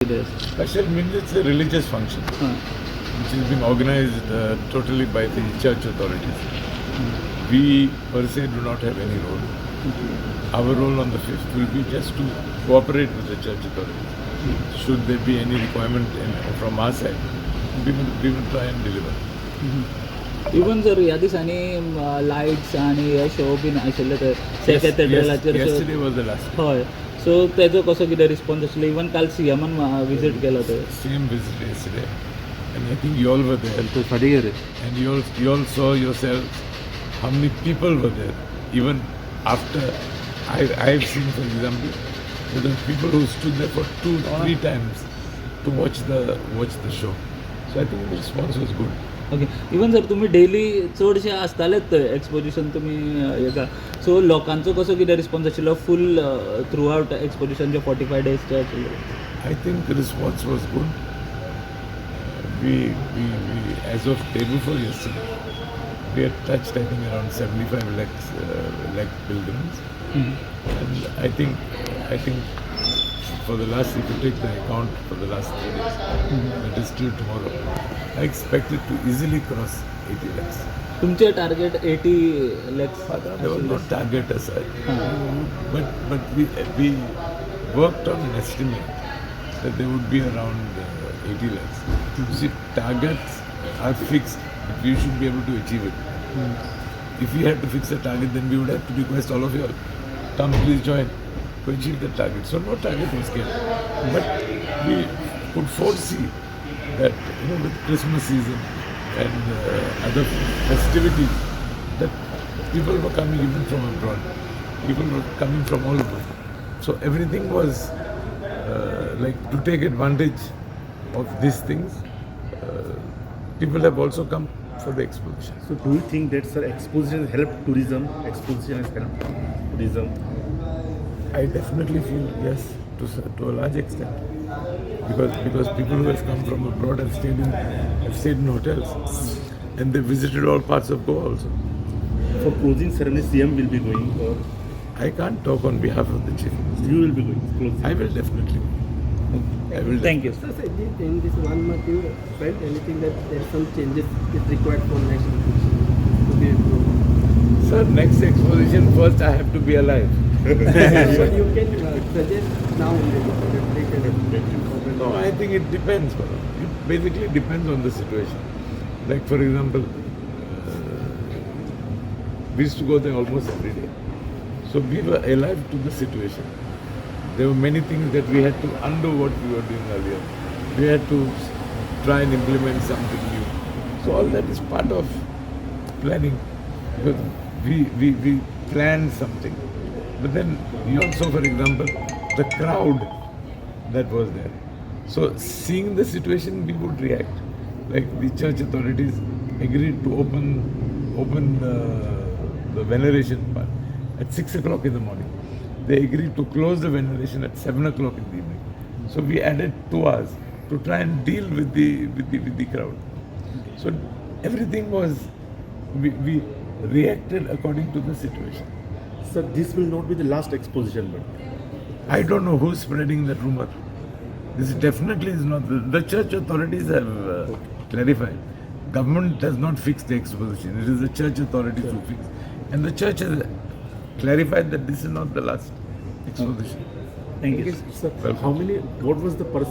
Yes. Special means it's a religious function which has been organized totally by the church authorities. We per se do not have any role. Our role on the 5th will be just to cooperate with the church authorities. Should there be any requirement from our side, we will try and deliver. Even जर ह्या दिसांनी lights आणि हे show been आशिल्ले तर कॅथेड्रलाचेर Yesterday was the last. हय सो तेजो कसो कितें रिस्पॉन्स आशिल्लो इवन काल सीएमान विजीट केलो तर Same visit yesterday, and I think you all were there. And you all saw yourselves how many people were there. Even after I've seen, for example, there are people who stood there for 2-3 times to watch the show. So I think the response was good. Okay even जर तुमी daily चडशे आसतालेच थंय exposition तुमी हेका सो लोकांचो कसो कितें response आशिल्लो फूल थ्रू आउट एक्सपोजिशन जे 45 डेजचे आशिल्ले I think the response was good. We as of day before yesterday, we had touched I think around 75 lakh pilgrims, and I think for the last, if you take the account for the last 3 days, that is till tomorrow, I expect it to easily cross 80 lakhs. तुमचे target 80 lakhs There was no target as such, but we worked on an estimate that there would be around 80 lakhs. You see, targets are fixed, but we should be able to achieve it. If we had to fix a target, then we would have to request all of you all, come please join to achieve the target. So no target was kept, but we could foresee that with Christmas season and other festivities, that people were coming even from abroad, people were coming from all over. So everything was like to take advantage of these things. People have also come for the exposition. So do you think that exposition has helped tourism? Exposition has helped tourism? I definitely feel yes, to a large extent, because people who have come from abroad have stayed in hotels, and they visited all parts of Goa also. For closing ceremony, CM will be going, or I can't talk on behalf of the chief. you will be going closing? I will definitely. I will. Thank you Sir, in this 1 month, you felt anything that there are some changes is required for next exposition to be approved? Sir, next exposition first I have to be alive. But you can suggest now only. No, I think it depends. It basically depends on the situation. Like for example, we used to go there almost every day. So we were alive to the situation. There were many things that we had to undo what we were doing earlier. We had to try and implement something new. So all that is part of planning, because we planned something. But then you also, for example, the crowd that was there. So seeing the situation, we would react. Like the church authorities agreed to open the veneration part at 6 o'clock in the morning. They agreed to close the veneration at 7 o'clock in the evening. So we added 2 hours to try and deal with the crowd. So everything was, we reacted according to the situation. Sir, this will not be the last exposition, but I don't know who's spreading that rumor. This definitely is not. The church authorities have clarified. Government does not fix the exposition. It is the church authorities who fix. And the church has clarified that this is not the last exposition. Thank you sir, how many? What was the percentage?